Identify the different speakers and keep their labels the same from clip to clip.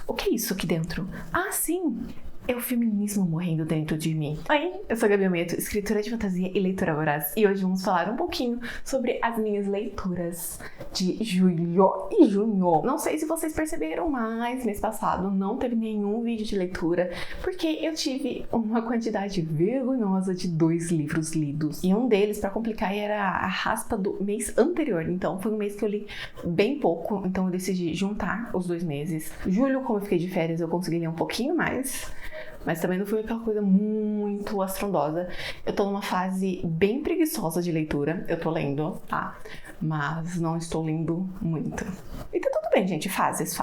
Speaker 1: O que é isso aqui dentro? Ah, sim! É o feminismo morrendo dentro de mim. Oi, eu sou a Gabi Almeto, escritora de fantasia e leitora voraz. E hoje vamos falar um pouquinho sobre as minhas leituras de julho e junho. Não sei se vocês perceberam, mas mês passado não teve nenhum vídeo de leitura, porque eu tive uma quantidade vergonhosa de 2 livros lidos. E um deles, pra complicar, era a raspa do mês anterior. Então foi um mês que eu li bem pouco, então eu decidi juntar os 2 meses. Julho, como eu fiquei de férias, eu consegui ler um pouquinho mais, mas também não foi aquela coisa muito astrondosa. Eu tô numa fase bem preguiçosa de leitura. Eu tô lendo, tá? Mas não estou lendo muito. E tá tudo bem, gente. Fases.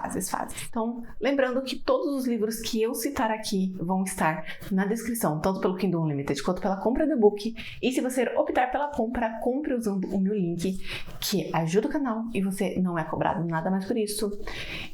Speaker 1: Então, lembrando que todos os livros que eu citar aqui vão estar na descrição, tanto pelo Kindle Unlimited quanto pela compra do e-book. E se você optar pela compra, compre usando o meu link, que ajuda o canal e você não é cobrado nada mais por isso.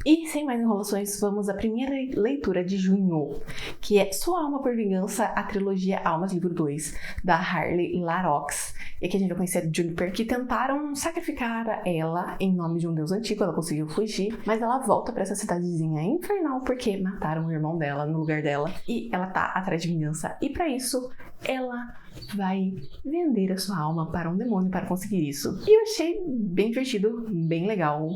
Speaker 1: E sem mais enrolações, vamos à primeira leitura de junho, que é Sua Alma por Vingança, a trilogia Almas, livro 2, da Harley Larox. E aqui a gente vai conhecer a Juniper, que tentaram sacrificar ela em nome de um deus antigo. Ela conseguiu fugir, mas ela volta pra essa cidadezinha infernal porque mataram o irmão dela no lugar dela. E ela tá atrás de vingança. E pra isso, ela vai vender a sua alma para um demônio para conseguir isso. E eu achei bem divertido, bem legal.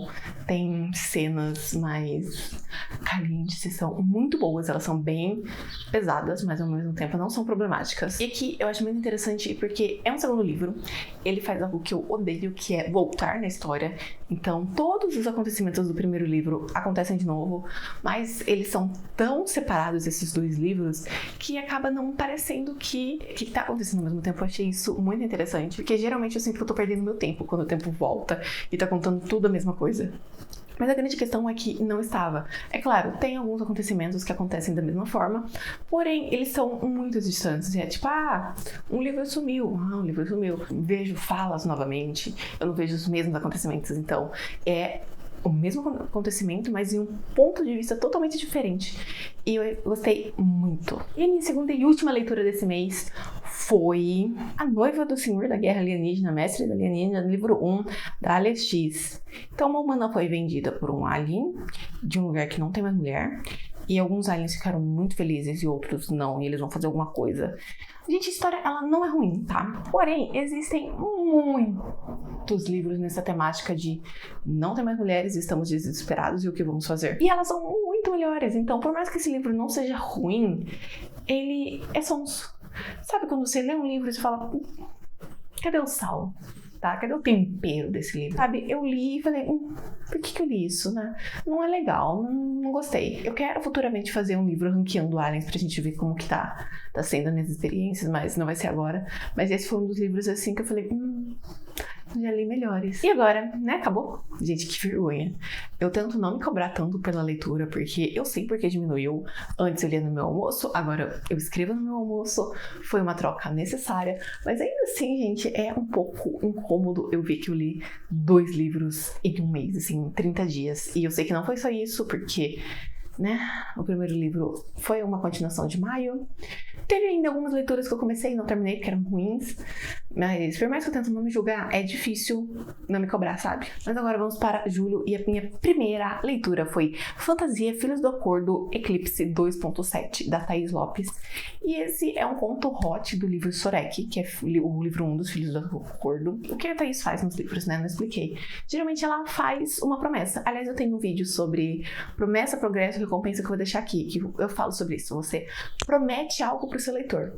Speaker 1: Tem cenas mais calientes e são muito boas. Elas são bem pesadas, mas ao mesmo tempo não são problemáticas. E aqui eu acho muito interessante porque é um segundo livro. Ele faz algo que eu odeio, que é voltar na história. Então todos os acontecimentos do primeiro livro acontecem de novo, mas eles são tão separados, esses 2 livros, que acaba não parecendo que tá acontecendo ao mesmo tempo. Eu achei isso muito interessante, porque geralmente eu sinto que eu tô perdendo meu tempo quando o tempo volta e tá contando tudo a mesma coisa. Mas a grande questão é que não estava. É claro, tem alguns acontecimentos que acontecem da mesma forma, porém, eles são muito distantes. É tipo, um livro sumiu. Um livro sumiu. Vejo falas novamente. Eu não vejo os mesmos acontecimentos. Então, é o mesmo acontecimento, mas em um ponto de vista totalmente diferente. E eu gostei muito. E a minha segunda e última leitura desse mês foi A Noiva do Senhor da Guerra Alienígena, Mestre da Alienígena, livro 1, da Alix. Então, uma humana foi vendida por um alien de um lugar que não tem mais mulher. E alguns aliens ficaram muito felizes e outros não, e eles vão fazer alguma coisa. Gente, a história, ela não é ruim, tá? Porém, existem muitos livros nessa temática de não tem mais mulheres, estamos desesperados e o que vamos fazer? E elas são muito melhores. Então, por mais que esse livro não seja ruim, ele é sonso. Sabe quando você lê um livro e você fala, cadê o sal? Tá? Cadê o tempero desse livro? Sabe, eu li e falei, por que eu li isso, né? Não é legal, não gostei. Eu quero futuramente fazer um livro ranqueando aliens pra gente ver como que tá sendo as minhas experiências, mas não vai ser agora. Mas esse foi um dos livros assim que eu falei, já li melhores. E agora, né, acabou? Gente, que vergonha. Eu tento não me cobrar tanto pela leitura, porque eu sei porque diminuiu. Antes eu lia no meu almoço, agora eu escrevo no meu almoço. Foi uma troca necessária, mas ainda assim, gente, é um pouco incômodo eu ver que eu li 2 livros em um mês, assim, 30 dias. E eu sei que não foi só isso, porque, né, o primeiro livro foi uma continuação de maio. Teve ainda algumas leituras que eu comecei e não terminei porque eram ruins, mas por mais que eu tento não me julgar, é difícil não me cobrar, sabe? Mas agora vamos para julho e a minha primeira leitura foi Fantasia, Filhos do Acordo, Eclipse 2.7, da Thaís Lopes. E esse é um conto hot do livro Sorek, que é o livro 1 dos Filhos do Acordo. O que a Thaís faz nos livros, né? Não expliquei. Geralmente ela faz uma promessa. Aliás, eu tenho um vídeo sobre promessa, progresso e recompensa que eu vou deixar aqui, que eu falo sobre isso. Você promete algo pro seu leitor,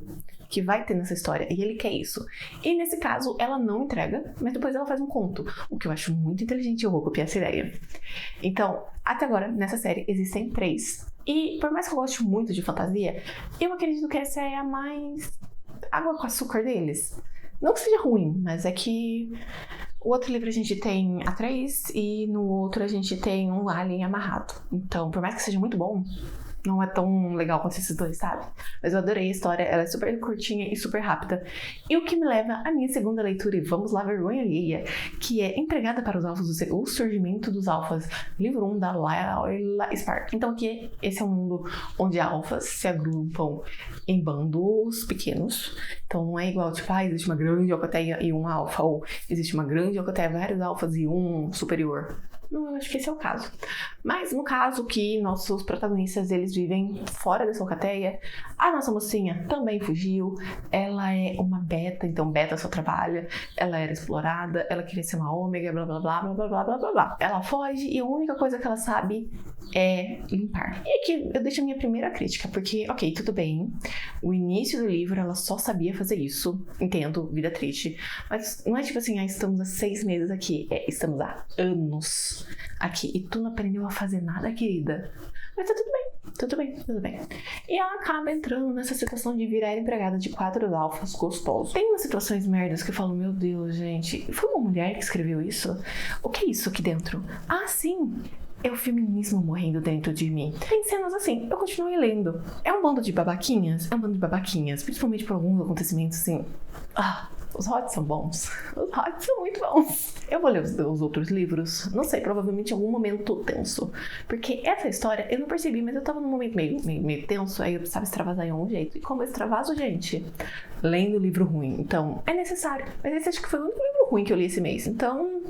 Speaker 1: que vai ter nessa história, e ele quer isso. E nesse caso, ela não entrega, mas depois ela faz um conto, o que eu acho muito inteligente, eu vou copiar essa ideia. Então, até agora, nessa série, existem 3. E por mais que eu goste muito de fantasia, eu acredito que essa é a mais água com açúcar deles. Não que seja ruim, mas é que o outro livro a gente tem a 3 e no outro a gente tem um alien amarrado. Então, por mais que seja muito bom, não é tão legal quanto esses 2, sabe? Mas eu adorei a história, ela é super curtinha e super rápida. E o que me leva à minha segunda leitura, e vamos lá, vergonha alheia, que é Empregada para os Alfas, o Surgimento dos Alfas, livro 1 da Layla Spark. Então aqui, esse é um mundo onde alfas se agrupam em bandos pequenos. Então não é igual, tipo, existe uma grande alcateia e um alfa, ou existe uma grande alcateia, vários alfas e um superior. Não, eu acho que esse é o caso. Mas no caso que nossos protagonistas, eles vivem fora dessa alcateia, a nossa mocinha também fugiu, ela é uma beta, então beta só trabalha, ela era explorada, ela queria ser uma ômega, blá blá blá blá blá blá blá blá blá. Ela foge e a única coisa que ela sabe é limpar. E aqui eu deixo a minha primeira crítica, porque, ok, tudo bem, o início do livro ela só sabia fazer isso, entendo, vida triste, mas não é tipo assim, estamos há 6 meses aqui, estamos há anos aqui e tu não aprendeu a fazer nada, querida. Mas tá tudo bem, tudo bem, tudo bem. E ela acaba entrando nessa situação de virar empregada de 4 alfas gostosos. Tem umas situações merdas que eu falo, meu Deus, gente, foi uma mulher que escreveu isso? O que é isso aqui dentro? Ah, sim, é o feminismo morrendo dentro de mim. Tem cenas assim, eu continuei lendo. É um bando de babaquinhas? É um bando de babaquinhas, principalmente por alguns acontecimentos assim. Os hots são bons. Os hots são muito bons. Eu vou ler os outros livros, não sei, provavelmente em algum momento tenso. Porque essa história eu não percebi, mas eu tava num momento meio tenso, aí eu precisava extravasar de algum jeito. E como eu extravaso, gente? Lendo livro ruim. Então, é necessário. Mas esse acho que foi o único livro ruim que eu li esse mês. Então,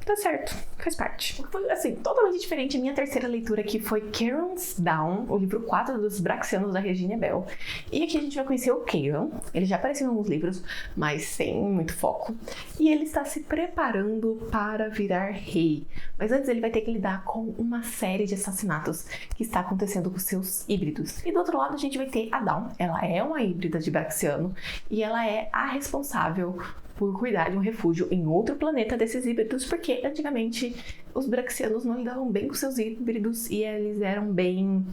Speaker 1: tá certo, faz parte. Foi, assim, totalmente diferente. A minha terceira leitura aqui foi Charon's Down, o livro 4 dos Braxianos da Regina Bell. E aqui a gente vai conhecer o Charon. Ele já apareceu em alguns livros, mas sem muito foco. E ele está se preparando para virar rei. Mas antes ele vai ter que lidar com uma série de assassinatos que está acontecendo com seus híbridos. E do outro lado a gente vai ter a Dawn. Ela é uma híbrida de Braxiano e ela é a responsável por cuidar de um refúgio em outro planeta desses híbridos, porque antigamente os Braxianos não lidavam bem com seus híbridos e eles eram bem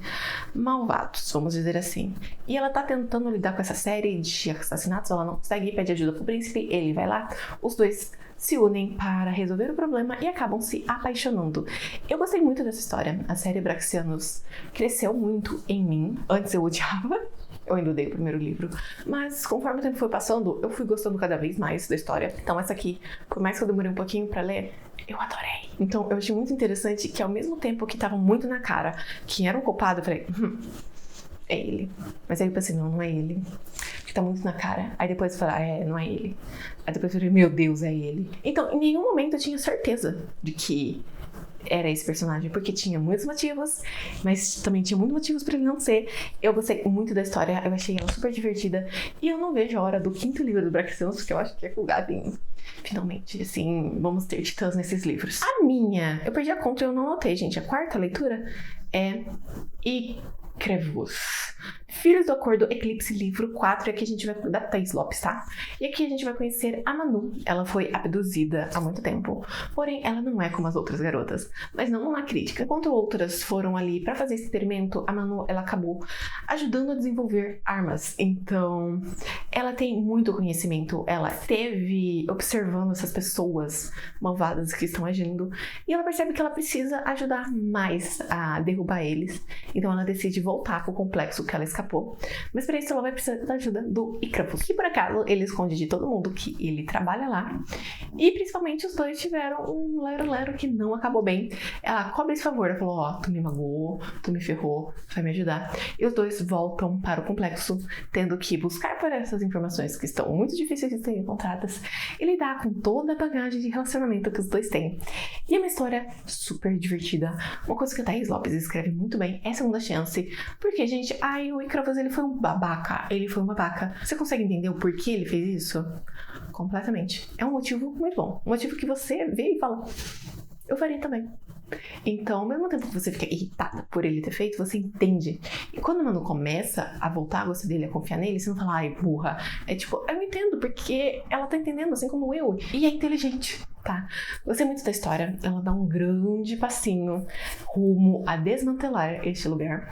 Speaker 1: malvados, vamos dizer assim. E ela tá tentando lidar com essa série de assassinatos, ela não consegue, pede ajuda pro príncipe, ele vai lá, os dois se unem para resolver o problema e acabam se apaixonando. Eu gostei muito dessa história, a série Braxianos cresceu muito em mim, antes eu odiava. Eu ainda odeio o primeiro livro, mas conforme o tempo foi passando, eu fui gostando cada vez mais da história. Então essa aqui, por mais que eu demorei um pouquinho pra ler, eu adorei. Então eu achei muito interessante que ao mesmo tempo que tava muito na cara que era um culpado, eu falei, é ele. Mas aí eu pensei, não é ele. Porque tá muito na cara. Aí depois eu falei, não é ele. Aí depois eu falei, meu Deus, é ele. Então em nenhum momento eu tinha certeza de que era esse personagem, porque tinha muitos motivos, mas também tinha muitos motivos pra ele não ser. Eu gostei muito da história, eu achei ela super divertida, e eu não vejo a hora do 5º livro do Braxianos, porque eu acho que é com o Gavin. Finalmente, assim, vamos ter titãs nesses livros. A minha, eu perdi a conta e eu não notei, gente. A 4ª leitura é Icravos. Filhos do Acordo, Eclipse, livro 4, e aqui a gente vai da Thaís Lopes, tá? E aqui a gente vai conhecer a Manu. Ela foi abduzida há muito tempo, porém ela não é como as outras garotas. Mas não há crítica. Enquanto outras foram ali pra fazer esse experimento, a Manu, ela acabou ajudando a desenvolver armas. Então, ela tem muito conhecimento, ela esteve observando essas pessoas malvadas que estão agindo, e ela percebe que ela precisa ajudar mais a derrubar eles. Então ela decide voltar pro complexo que ela escapou. Mas para isso ela vai precisar da ajuda do Icravos, que por acaso ele esconde de todo mundo que ele trabalha lá. E principalmente os dois tiveram um lero-lero que não acabou bem. Ela cobra esse favor, ela falou, tu me magoou, tu me ferrou, vai me ajudar. E os dois voltam para o complexo, tendo que buscar por essas informações que estão muito difíceis de serem encontradas e lidar com toda a bagagem de relacionamento que os dois têm. E é uma história super divertida. Uma coisa que a Thaís Lopes escreve muito bem é Segunda Chance, porque, gente, o Icravos, ele foi um babaca. Ele foi um babaca. Você consegue entender o porquê ele fez isso? Completamente. É um motivo muito bom. Um motivo que você vê e fala, eu faria também. Então, ao mesmo tempo que você fica irritada por ele ter feito, você entende. E quando o Manu começa a voltar a gostar dele, a confiar nele, você não fala, ai, burra. É tipo, eu entendo, porque ela tá entendendo, assim como eu. E é inteligente, tá? Gostei muito da história. Ela dá um grande passinho rumo a desmantelar este lugar.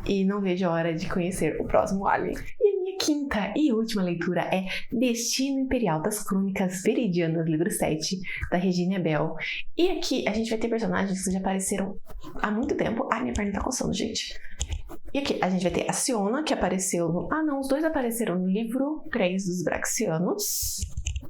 Speaker 1: E não vejo a hora de conhecer o próximo Alien. E a minha 5ª e última leitura é Destino Imperial das Crônicas Veridianas, livro 7, da Regina Bell. E aqui a gente vai ter personagens que já apareceram há muito tempo. Ai, minha perna tá coçando, gente. E aqui a gente vai ter a Siona, que apareceu no... os dois apareceram no livro 3 dos Braxianos.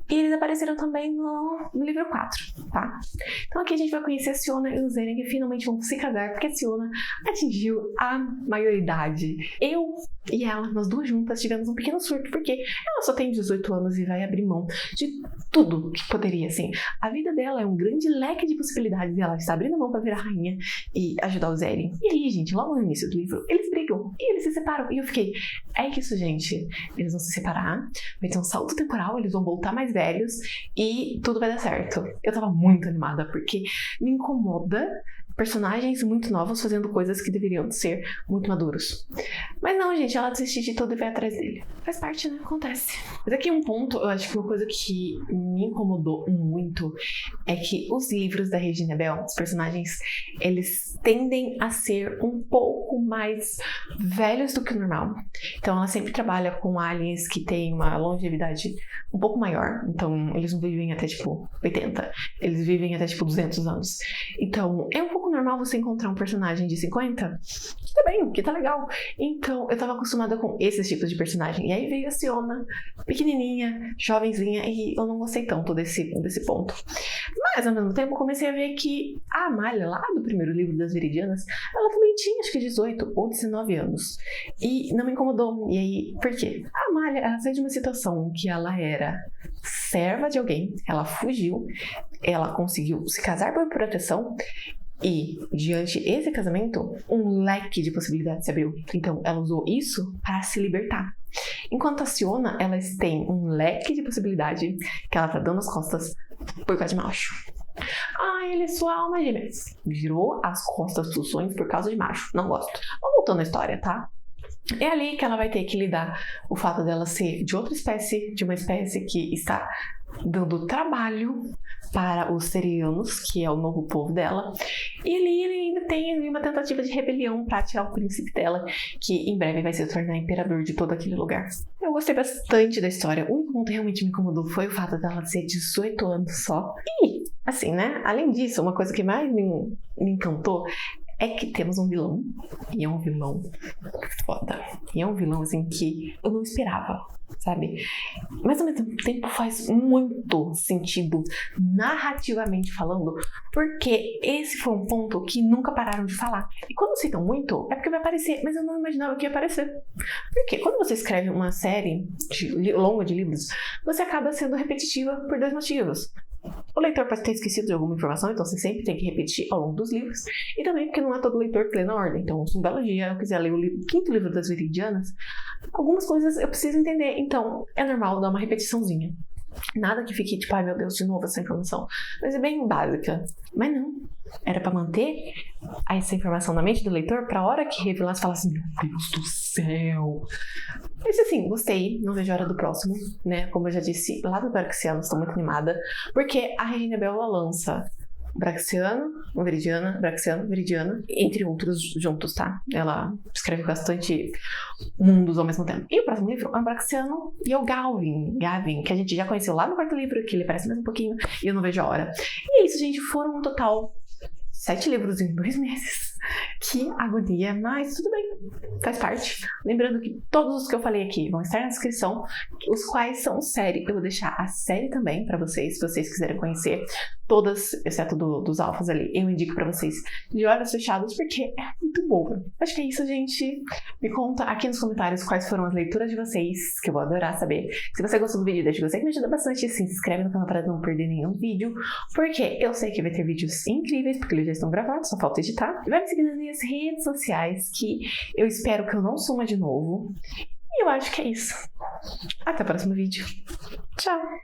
Speaker 1: E eles apareceram também no livro 4, tá? Então aqui a gente vai conhecer a Siona e o Zeren, que finalmente vão se casar, porque a Siona atingiu a maioridade. Eu e ela, nós duas juntas, tivemos um pequeno surto, porque ela só tem 18 anos e vai abrir mão de tudo que poderia, assim. A vida dela é um grande leque de possibilidades e ela está abrindo mão pra virar rainha e ajudar o Zeren. E aí, gente, logo no início do livro, eles brigam e eles se separam. E eu fiquei, é isso, gente. Eles vão se separar, vai ter um salto temporal, eles vão voltar mais velhos e tudo vai dar certo. Eu tava muito animada, porque me incomoda personagens muito novos fazendo coisas que deveriam ser muito maduros. Mas não, gente, ela desiste de tudo e vai atrás dele. Faz parte, né? Acontece. Mas aqui um ponto, eu acho que uma coisa que me incomodou muito é que os livros da Regina Bell, os personagens, eles tendem a ser um pouco mais velhos do que o normal. Então ela sempre trabalha com aliens que têm uma longevidade um pouco maior. Então eles não vivem até tipo 80, eles vivem até tipo 200 anos. Então é um pouco normal você encontrar um personagem de 50, que tá bem, que tá legal. Então, eu tava acostumada com esses tipos de personagem. E aí veio a Siona, pequenininha, jovenzinha, e eu não gostei tanto desse ponto. Mas, ao mesmo tempo, eu comecei a ver que a Amália, lá do primeiro livro das Viridianas, ela também tinha, acho que 18 ou 19 anos. E não me incomodou. E aí, por quê? A Amália, ela saiu de uma situação que ela era serva de alguém, ela fugiu, ela conseguiu se casar por proteção, e, diante desse casamento, um leque de possibilidades se abriu. Então, ela usou isso para se libertar. Enquanto a Siona, elas têm um leque de possibilidade que ela tá dando as costas por causa de macho. Ah, ele é sua alma gêmea. Virou as costas dos sonhos por causa de macho. Não gosto. Vamos voltando à história, tá? É ali que ela vai ter que lidar o fato dela ser de outra espécie, de uma espécie que está dando trabalho para os Serianos, que é o novo povo dela. E ali ele ainda tem uma tentativa de rebelião para tirar o príncipe dela, que em breve vai se tornar imperador de todo aquele lugar. Eu gostei bastante da história. O único ponto que realmente me incomodou foi o fato dela ser 18 anos só. E, assim, né? Além disso, uma coisa que mais me encantou é que temos um vilão, e é um vilão foda. E é um vilão, assim, que eu não esperava, sabe? Mas ao mesmo tempo faz muito sentido narrativamente falando, porque esse foi um ponto que nunca pararam de falar. E quando citam muito, é porque vai aparecer, mas eu não imaginava que ia aparecer. Porque quando você escreve uma série longa de livros, você acaba sendo repetitiva por dois motivos. O leitor pode ter esquecido de alguma informação, então você sempre tem que repetir ao longo dos livros. E também porque não é todo leitor que lê na ordem. Então, se um belo dia eu quiser ler o 5º livro das Viridianas, algumas coisas eu preciso entender. Então, é normal dar uma repetiçãozinha. Nada que fique tipo, ai meu Deus, de novo essa informação. Mas é bem básica. Mas não. Era pra manter essa informação na mente do leitor pra hora que revelasse falar assim, meu Deus do céu. Mas assim, gostei. Não vejo a hora do próximo, né? Como eu já disse, lá do Braxiano, estou muito animada. Porque a Regina Bell, ela lança Braxiano, Viridiana, Braxiano, Viridiana, entre outros juntos, tá? Ela escreve bastante mundos ao mesmo tempo. E o próximo livro é o Braxiano e o Gavin, que a gente já conheceu lá no 4º livro, que ele aparece mais um pouquinho, e eu não vejo a hora. E é isso, gente, foram um total 7 livros em 2 meses. Que agonia, mas tudo bem, faz parte. Lembrando que todos os que eu falei aqui vão estar na descrição, os quais são série. Eu vou deixar a série também pra vocês, se vocês quiserem conhecer. Todas, exceto dos alfas ali, eu indico pra vocês de olhos fechados, porque é muito boa. Acho que é isso, gente. Me conta aqui nos comentários quais foram as leituras de vocês, que eu vou adorar saber. Se você gostou do vídeo, deixa o gostei, que me ajuda bastante. Se inscreve no canal para não perder nenhum vídeo, porque eu sei que vai ter vídeos incríveis, porque eles já estão gravados, só falta editar. E vai me seguir nas minhas redes sociais, que eu espero que eu não suma de novo. E eu acho que é isso. Até o próximo vídeo. Tchau!